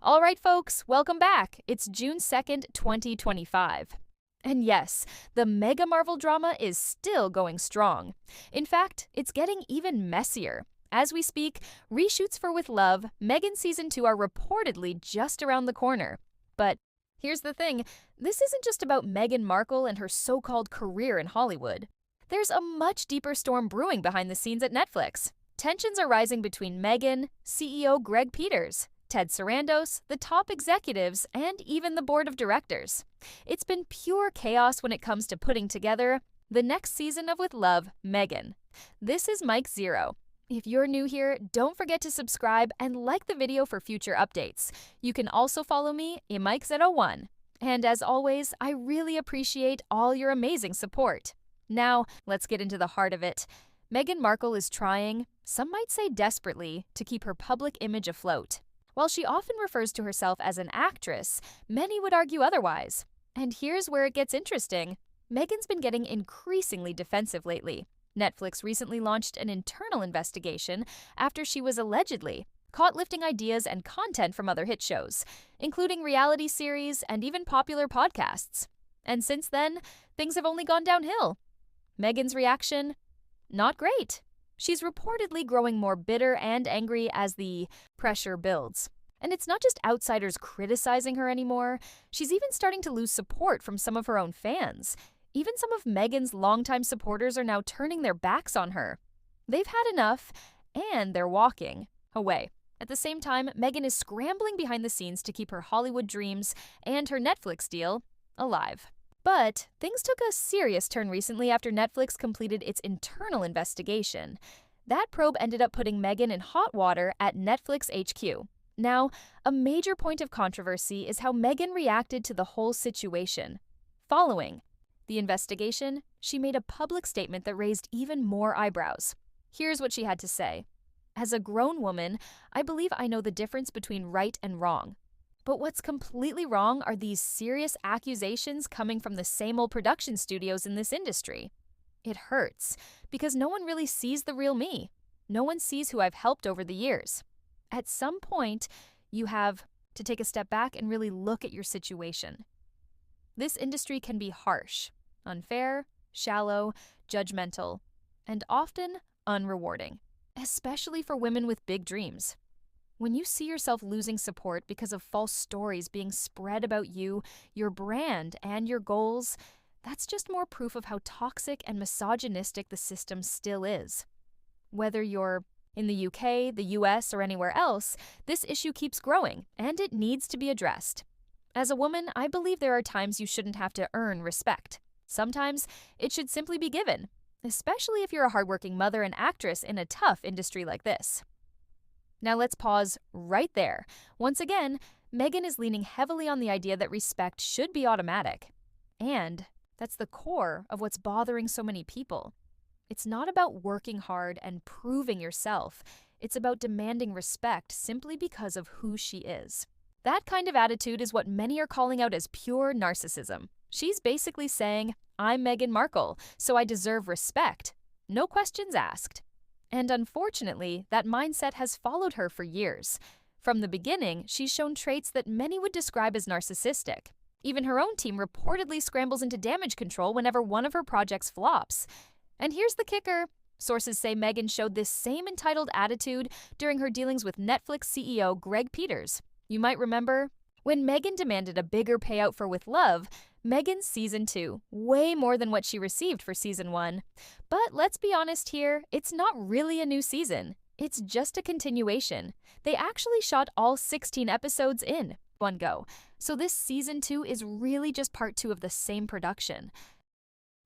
All right, folks, welcome back. It's June 2nd, 2025. And yes, the Mega Marvel drama is still going strong. In fact, it's getting even messier. As we speak, reshoots for With Love, Meghan Season 2 are reportedly just around the corner. But here's the thing, this isn't just about Meghan Markle and her so-called career in Hollywood. There's a much deeper storm brewing behind the scenes at Netflix. Tensions are rising between Meghan, CEO Greg Peters, Ted Sarandos, the top executives, and even the board of directors. It's been pure chaos when it comes to putting together the next season of With Love, Meghan. This is Mike Zero. If you're new here, don't forget to subscribe and like the video for future updates. You can also follow me, Mike01. And as always, I really appreciate all your amazing support. Now, let's get into the heart of it. Meghan Markle is trying, some might say desperately, to keep her public image afloat. While she often refers to herself as an actress, many would argue otherwise. And here's where it gets interesting. Meghan's been getting increasingly defensive lately. Netflix recently launched an internal investigation after she was allegedly caught lifting ideas and content from other hit shows, including reality series and even popular podcasts. And since then, things have only gone downhill. Meghan's reaction? Not great. She's reportedly growing more bitter and angry as the pressure builds. And it's not just outsiders criticizing her anymore. She's even starting to lose support from some of her own fans. Even some of Meghan's longtime supporters are now turning their backs on her. They've had enough, and they're walking away. At the same time, Meghan is scrambling behind the scenes to keep her Hollywood dreams and her Netflix deal alive. But things took a serious turn recently after Netflix completed its internal investigation. That probe ended up putting Meghan in hot water at Netflix HQ. Now, a major point of controversy is how Meghan reacted to the whole situation. Following the investigation, she made a public statement that raised even more eyebrows. Here's what she had to say. As a grown woman, I believe I know the difference between right and wrong. But what's completely wrong are these serious accusations coming from the same old production studios in this industry. It hurts, because no one really sees the real me. No one sees who I've helped over the years. At some point, you have to take a step back and really look at your situation. This industry can be harsh, unfair, shallow, judgmental, and often unrewarding, especially for women with big dreams. When you see yourself losing support because of false stories being spread about you, your brand, and your goals, that's just more proof of how toxic and misogynistic the system still is. Whether you're in the UK, the US, or anywhere else, this issue keeps growing, and it needs to be addressed. As a woman, I believe there are times you shouldn't have to earn respect. Sometimes it should simply be given, especially if you're a hardworking mother and actress in a tough industry like this. Now let's pause right there. Once again, Meghan is leaning heavily on the idea that respect should be automatic. And that's the core of what's bothering so many people. It's not about working hard and proving yourself. It's about demanding respect simply because of who she is. That kind of attitude is what many are calling out as pure narcissism. She's basically saying, I'm Meghan Markle, so I deserve respect. No questions asked. And unfortunately, that mindset has followed her for years. From the beginning, she's shown traits that many would describe as narcissistic. Even her own team reportedly scrambles into damage control whenever one of her projects flops. And here's the kicker. Sources say Meghan showed this same entitled attitude during her dealings with Netflix CEO Greg Peters. You might remember when Meghan demanded a bigger payout for With Love, Meghan's Season 2, way more than what she received for Season 1. But let's be honest here, it's not really a new season. It's just a continuation. They actually shot all 16 episodes in one go, so this Season 2 is really just part 2 of the same production.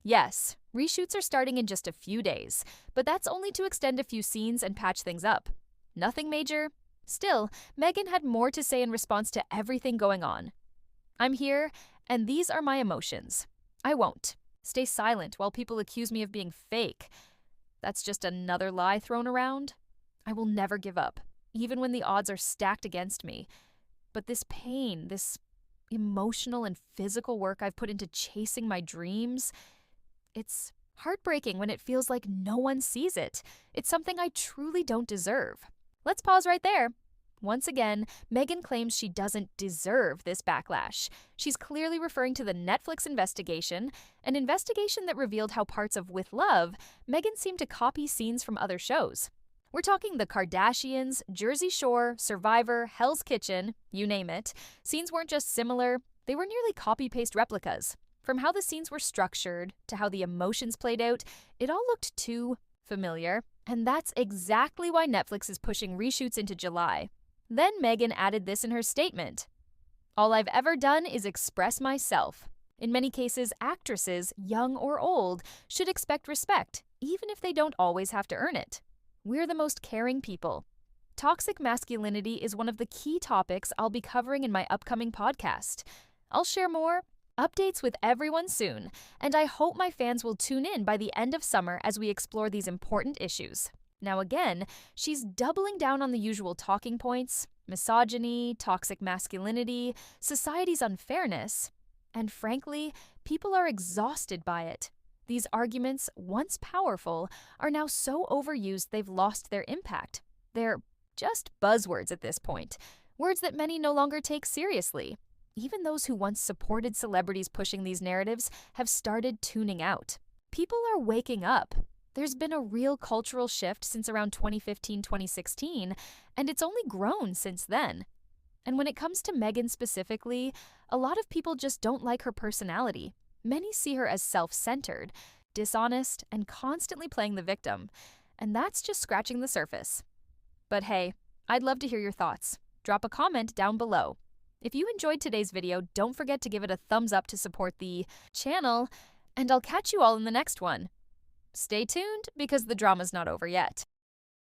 Yes, reshoots are starting in just a few days, but that's only to extend a few scenes and patch things up. Nothing major. Still, Meghan had more to say in response to everything going on. I'm here, and these are my emotions. I won't stay silent while people accuse me of being fake. That's just another lie thrown around. I will never give up, even when the odds are stacked against me. But this pain, this emotional and physical work I've put into chasing my dreams, it's heartbreaking when it feels like no one sees it. It's something I truly don't deserve. Let's pause right there. Once again, Meghan claims she doesn't deserve this backlash. She's clearly referring to the Netflix investigation, an investigation that revealed how parts of With Love, Meghan seemed to copy scenes from other shows. We're talking the Kardashians, Jersey Shore, Survivor, Hell's Kitchen, you name it. Scenes weren't just similar, they were nearly copy-paste replicas. From how the scenes were structured to how the emotions played out, it all looked too familiar. And that's exactly why Netflix is pushing reshoots into July. Then Meghan added this in her statement. "All I've ever done is express myself. In many cases, actresses, young or old, should expect respect, even if they don't always have to earn it. We're the most caring people." Toxic masculinity is one of the key topics I'll be covering in my upcoming podcast. I'll share more updates with everyone soon, and I hope my fans will tune in by the end of summer as we explore these important issues. Now again, she's doubling down on the usual talking points: misogyny, toxic masculinity, society's unfairness, and frankly, people are exhausted by it. These arguments, once powerful, are now so overused they've lost their impact. They're just buzzwords at this point, words that many no longer take seriously. Even those who once supported celebrities pushing these narratives have started tuning out. People are waking up. There's been a real cultural shift since around 2015-2016, and it's only grown since then. And when it comes to Meghan specifically, a lot of people just don't like her personality. Many see her as self-centered, dishonest, and constantly playing the victim. And that's just scratching the surface. But hey, I'd love to hear your thoughts. Drop a comment down below. If you enjoyed today's video, don't forget to give it a thumbs up to support the channel, and I'll catch you all in the next one. Stay tuned because the drama's not over yet.